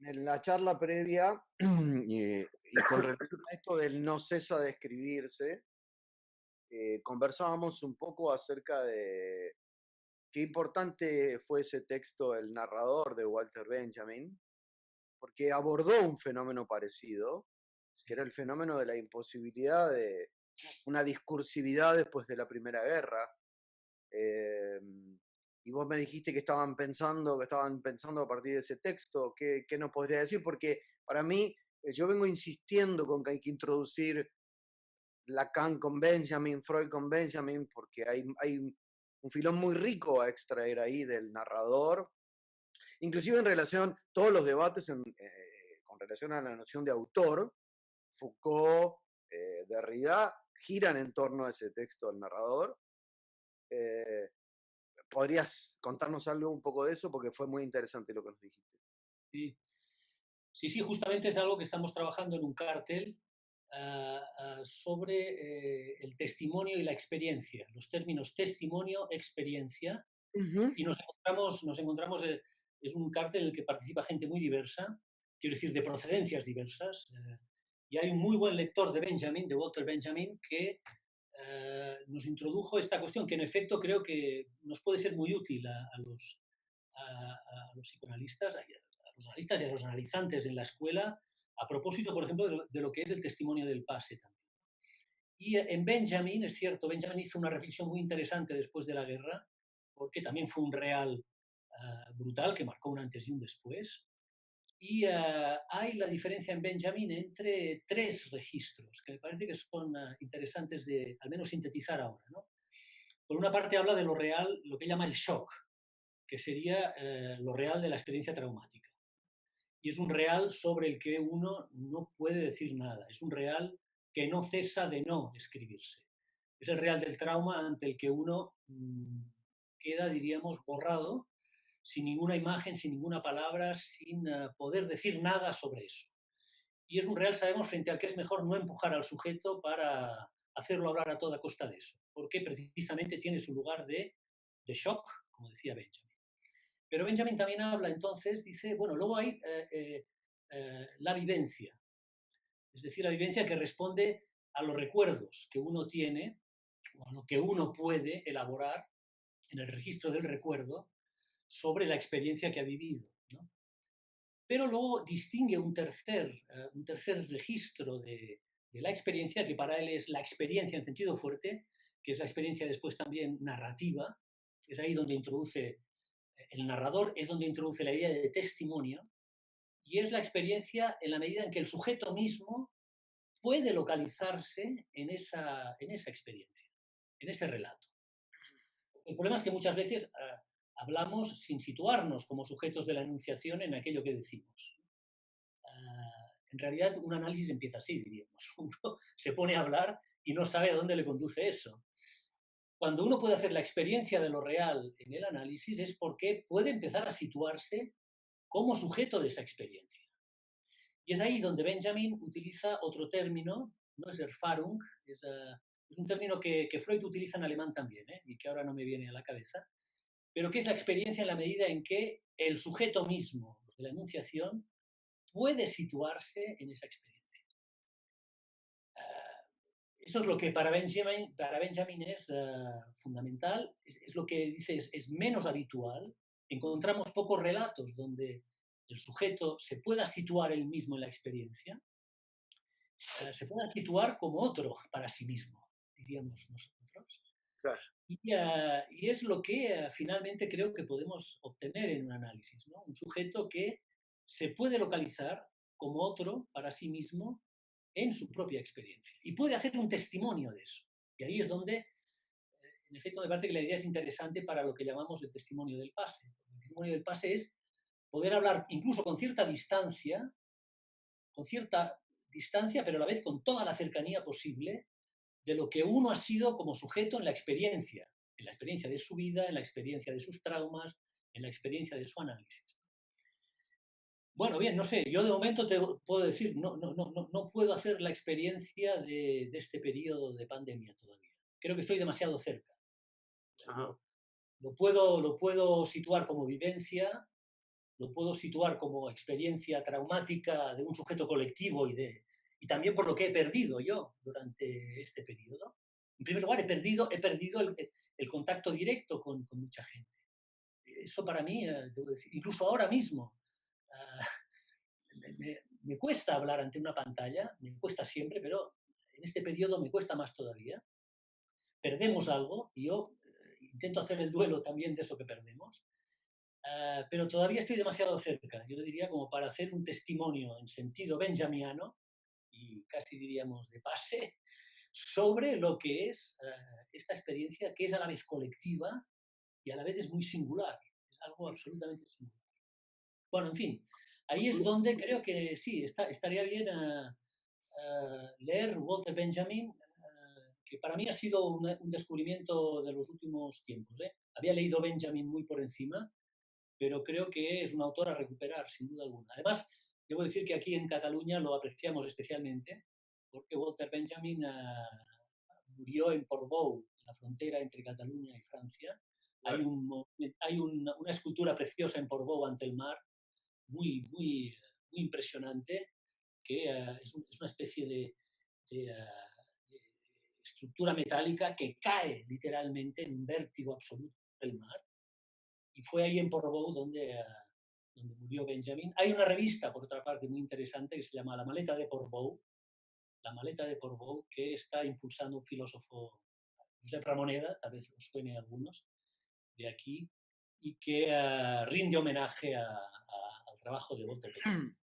En la charla previa, y con relación a esto del no cesa de escribirse, conversábamos un poco acerca de qué importante fue ese texto, El narrador de Walter Benjamin, porque abordó un fenómeno parecido, que era el fenómeno de la imposibilidad de una discursividad después de la Primera Guerra. Eh, y vos me dijiste que estaban pensando a partir de ese texto. ¿Qué nos podría decir? Porque para mí, yo vengo insistiendo con que hay que introducir Lacan con Benjamin, Freud con Benjamin, porque hay un filón muy rico a extraer ahí del narrador, inclusive en relación, todos los debates con relación a la noción de autor, Foucault, Derrida, giran en torno a ese texto del narrador. Eh, ¿Podrías contarnos algo un poco de eso? Porque fue muy interesante lo que nos dijiste. Sí, sí, sí, justamente es algo que estamos trabajando en un cártel sobre el testimonio y la experiencia, los términos testimonio, experiencia, Ujú. y es un cártel en el que participa gente muy diversa, quiero decir, de procedencias diversas, y hay un muy buen lector de Benjamin, de Walter Benjamin, que nos introdujo esta cuestión que en efecto creo que nos puede ser muy útil a los psicoanalistas, a los analistas y a los analizantes en la escuela, a propósito, por ejemplo, de lo que es el testimonio del pase también. Y en Benjamin, es cierto, Benjamin hizo una reflexión muy interesante después de la guerra, porque también fue un real brutal que marcó un antes y un después. Y hay la diferencia en Benjamin entre tres registros que me parece que son interesantes de al menos sintetizar ahora, ¿no? Por una parte habla de lo real, lo que llama el shock, que sería lo real de la experiencia traumática. Y es un real sobre el que uno no puede decir nada, es un real que no cesa de no escribirse. Es el real del trauma ante el que uno queda, diríamos, borrado, sin ninguna imagen, sin ninguna palabra, sin poder decir nada sobre eso. Y es un real, sabemos, frente al que es mejor no empujar al sujeto para hacerlo hablar a toda costa de eso, porque precisamente tiene su lugar de shock, como decía Benjamin. Pero Benjamin también habla entonces, dice, bueno, luego hay la vivencia, es decir, la vivencia que responde a los recuerdos que uno tiene o a lo que uno puede elaborar en el registro del recuerdo sobre la experiencia que ha vivido, ¿no? Pero luego distingue un tercer registro de la experiencia, que para él es la experiencia en sentido fuerte, que es la experiencia después también narrativa, es ahí donde introduce el narrador, es donde introduce la idea de testimonio, y es la experiencia en la medida en que el sujeto mismo puede localizarse en esa experiencia, en ese relato. El problema es que muchas veces hablamos sin situarnos como sujetos de la enunciación en aquello que decimos. En realidad, un análisis empieza así, diríamos. Uno se pone a hablar y no sabe a dónde le conduce eso. Cuando uno puede hacer la experiencia de lo real en el análisis es porque puede empezar a situarse como sujeto de esa experiencia. Y es ahí donde Benjamin utiliza otro término, no es Erfahrung, es un término que Freud utiliza en alemán también, y que ahora no me viene a la cabeza, pero que es la experiencia en la medida en que el sujeto mismo de la enunciación puede situarse en esa experiencia. Eso es lo que para Benjamin es fundamental, es lo que dice es menos habitual. Encontramos pocos relatos donde el sujeto se pueda situar él mismo en la experiencia, se pueda situar como otro para sí mismo, diríamos nosotros. Claro. Y es lo que finalmente creo que podemos obtener en un análisis, ¿no? Un sujeto que se puede localizar como otro para sí mismo en su propia experiencia y puede hacer un testimonio de eso. Y ahí es donde, en efecto, me parece que la idea es interesante para lo que llamamos el testimonio del pase. El testimonio del pase es poder hablar incluso con cierta distancia, pero a la vez con toda la cercanía posible de lo que uno ha sido como sujeto en la experiencia de su vida, en la experiencia de sus traumas, en la experiencia de su análisis. Bueno, bien, no sé, yo de momento te puedo decir, no puedo hacer la experiencia de este periodo de pandemia todavía. Creo que estoy demasiado cerca. Ajá. Lo puedo situar como vivencia, lo puedo situar como experiencia traumática de un sujeto colectivo y también por lo que he perdido yo durante este periodo. En primer lugar, he perdido el contacto directo con mucha gente. Eso para mí, debo decir, incluso ahora mismo, me cuesta hablar ante una pantalla, me cuesta siempre, pero en este periodo me cuesta más todavía. Perdemos algo y yo intento hacer el duelo también de eso que perdemos, pero todavía estoy demasiado cerca, yo diría, como para hacer un testimonio en sentido benjamiano y casi diríamos de pase sobre lo que es esta experiencia que es a la vez colectiva y a la vez es muy singular, es algo absolutamente singular. Bueno, en fin, ahí es donde creo que sí, estaría bien leer Walter Benjamin, que para mí ha sido un descubrimiento de los últimos tiempos. Había leído Benjamin muy por encima, pero creo que es un autor a recuperar, sin duda alguna. Además, debo decir que aquí en Cataluña lo apreciamos especialmente, porque Walter Benjamin murió en Portbou, en la frontera entre Cataluña y Francia. Hay una escultura preciosa en Portbou ante el mar, muy impresionante, que es una especie de estructura metálica que cae literalmente en un vértigo absoluto del mar. Y fue ahí en Portbou donde murió Benjamin. Hay una revista, por otra parte, muy interesante que se llama La Maleta de Portbou, La Maleta de Portbou, que está impulsando un filósofo, Josep Ramoneda, tal vez os suene a algunos, de aquí, y que rinde homenaje al trabajo de Walter Benjamin.